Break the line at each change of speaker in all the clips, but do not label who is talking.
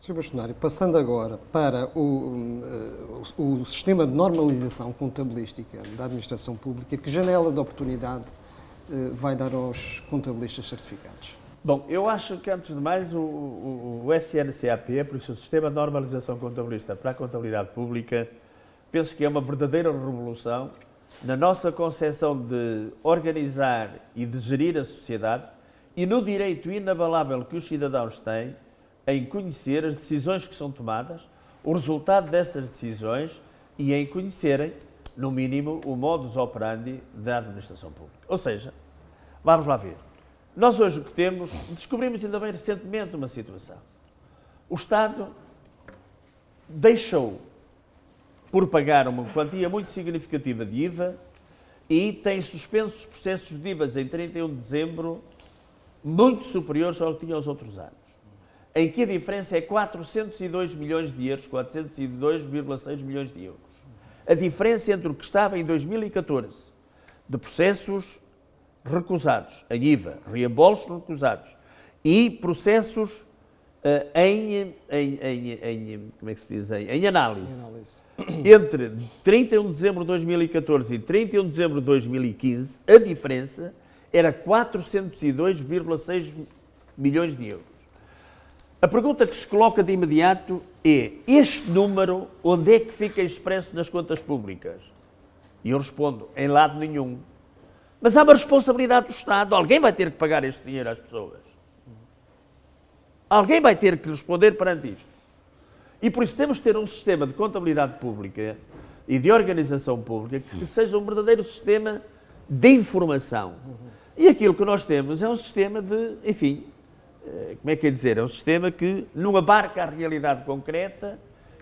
Sr. Bastonário, passando agora para o sistema de normalização contabilística da administração pública, que janela de oportunidade vai dar aos contabilistas certificados?
Bom, eu acho que, antes de mais, o SNCAP, por isso o Sistema de Normalização Contabilista para a Contabilidade Pública, penso que é uma verdadeira revolução na nossa concepção de organizar e de gerir a sociedade e no direito inabalável que os cidadãos têm em conhecer as decisões que são tomadas, o resultado dessas decisões e em conhecerem, no mínimo, o modus operandi da administração pública. Ou seja, vamos lá ver. Nós hoje o que temos, descobrimos ainda bem recentemente uma situação. O Estado deixou por pagar uma quantia muito significativa de IVA e tem suspenso os processos de IVA em 31 de dezembro muito superiores ao que tinha aos outros anos, em que a diferença é 402 milhões de euros, 402,6 milhões de euros. A diferença entre o que estava em 2014 de processos recusados em IVA, reembolsos recusados e processos como é que se diz? Em análise. Entre 31 de dezembro de 2014 e 31 de dezembro de 2015, a diferença era 402,6 milhões de euros. A pergunta que se coloca de imediato é: este número, onde é que fica expresso nas contas públicas? E eu respondo: em lado nenhum. Mas há uma responsabilidade do Estado. Alguém vai ter que pagar este dinheiro às pessoas. Alguém vai ter que responder perante isto. E por isso temos de ter um sistema de contabilidade pública e de organização pública que seja um verdadeiro sistema de informação. E aquilo que nós temos é um sistema de, enfim, como é que é dizer? É um sistema que não abarca a realidade concreta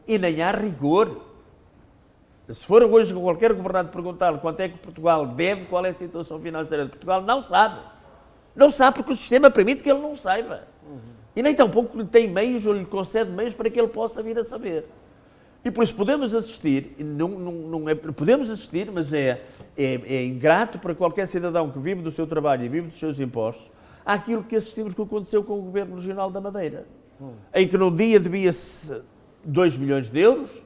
e nem há rigor. Se for hoje qualquer governante perguntar-lhe quanto é que Portugal deve, qual é a situação financeira de Portugal, não sabe. Não sabe porque o sistema permite que ele não saiba. E nem tampouco lhe tem meios ou lhe concede meios para que ele possa vir a saber. E por isso podemos assistir, podemos assistir, mas é ingrato para qualquer cidadão que vive do seu trabalho e vive dos seus impostos, àquilo que assistimos que aconteceu com o Governo Regional da Madeira, em que num dia devia-se 2 milhões de euros,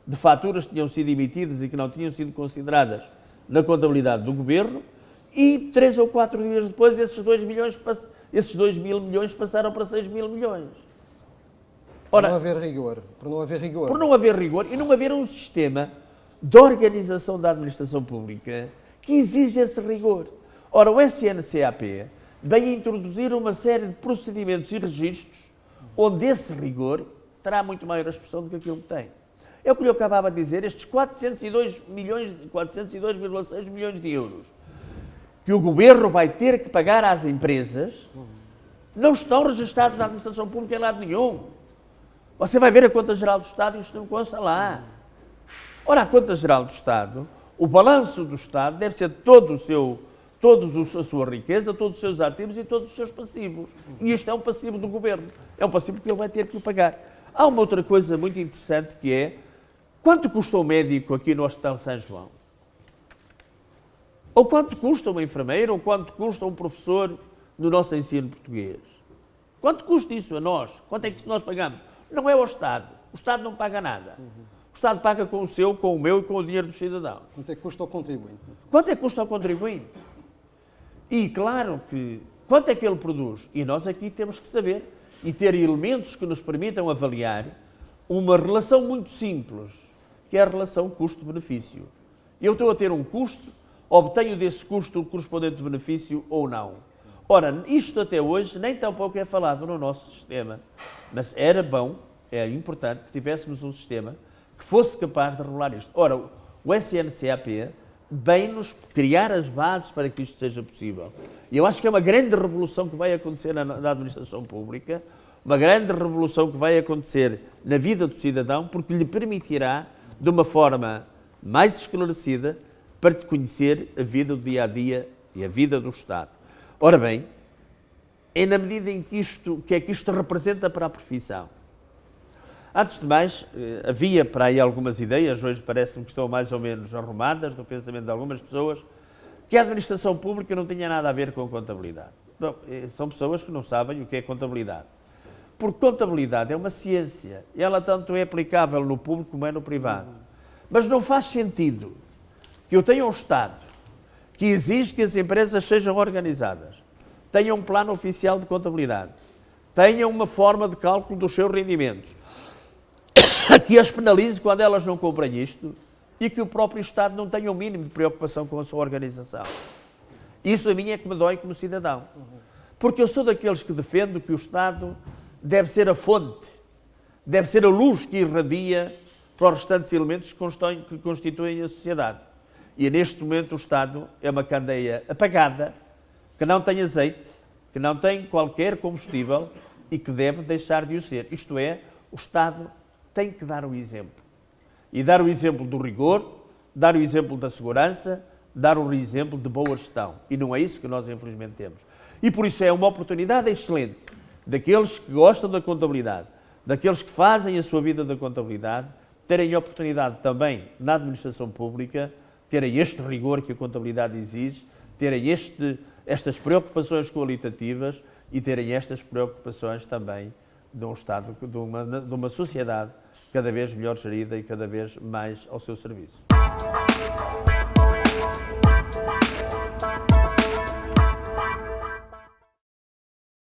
de faturas que tinham sido emitidas e que não tinham sido consideradas na contabilidade do Governo, e 3 ou 4 dias depois esses 2 mil milhões passaram para 6 mil milhões.
Ora, por não haver rigor. Por não haver rigor.
Por não haver rigor e não haver um sistema de organização da administração pública que exige esse rigor. Ora, o SNCAP vem introduzir uma série de procedimentos e registros onde esse rigor terá muito maior expressão do que aquilo que tem. É o que lhe acabava de dizer, estes 402,6 milhões de euros que o Governo vai ter que pagar às empresas não estão registados na administração pública em lado nenhum. Você vai ver a Conta Geral do Estado e isto não consta lá. Ora, a Conta Geral do Estado, o balanço do Estado deve ser toda a sua riqueza, todos os seus ativos e todos os seus passivos. E isto é um passivo do Governo. É um passivo que ele vai ter que o pagar. Há uma outra coisa muito interessante que é: quanto custa um médico aqui no Hospital São João? Ou quanto custa uma enfermeira? Ou quanto custa um professor no nosso ensino português? Quanto custa isso a nós? Quanto é que nós pagamos? Não é ao Estado. O Estado não paga nada. O Estado paga com o seu, com o meu e com o dinheiro dos cidadãos.
Quanto é que custa ao contribuinte?
Quanto é que custa ao contribuinte? E claro que quanto é que ele produz? E nós aqui temos que saber e ter elementos que nos permitam avaliar uma relação muito simples, que é a relação custo-benefício. Eu estou a ter um custo, obtenho desse custo o correspondente benefício ou não. Ora, isto até hoje nem tampouco é falado no nosso sistema, mas era bom, é importante que tivéssemos um sistema que fosse capaz de regular isto. Ora, o SNCAP vem-nos criar as bases para que isto seja possível. E eu acho que é uma grande revolução que vai acontecer na administração pública, uma grande revolução que vai acontecer na vida do cidadão, porque lhe permitirá, de uma forma mais esclarecida, para te conhecer a vida do dia-a-dia e a vida do Estado. Ora bem, é na medida em que o que é que isto representa para a profissão? Antes de mais, havia para aí algumas ideias, hoje parece-me que estão mais ou menos arrumadas no pensamento de algumas pessoas, que a administração pública não tinha nada a ver com contabilidade. Bom, são pessoas que não sabem o que é contabilidade. Porque contabilidade é uma ciência. Ela tanto é aplicável no público como é no privado. Mas não faz sentido que eu tenha um Estado que exige que as empresas sejam organizadas, tenham um plano oficial de contabilidade, tenham uma forma de cálculo dos seus rendimentos, que as penalize quando elas não cumprem isto e que o próprio Estado não tenha o mínimo de preocupação com a sua organização. Isso a mim é que me dói como cidadão. Porque eu sou daqueles que defendo que o Estado deve ser a fonte, deve ser a luz que irradia para os restantes elementos que constituem a sociedade. E neste momento o Estado é uma candeia apagada, que não tem azeite, que não tem qualquer combustível e que deve deixar de o ser. Isto é, o Estado tem que dar o exemplo. E dar o exemplo do rigor, dar o exemplo da segurança, dar o exemplo de boa gestão. E não é isso que nós, infelizmente, temos. E por isso é uma oportunidade excelente daqueles que gostam da contabilidade, daqueles que fazem a sua vida da contabilidade, terem a oportunidade também na administração pública, terem este rigor que a contabilidade exige, terem estas preocupações qualitativas e terem estas preocupações também de um Estado, de uma sociedade cada vez melhor gerida e cada vez mais ao seu serviço.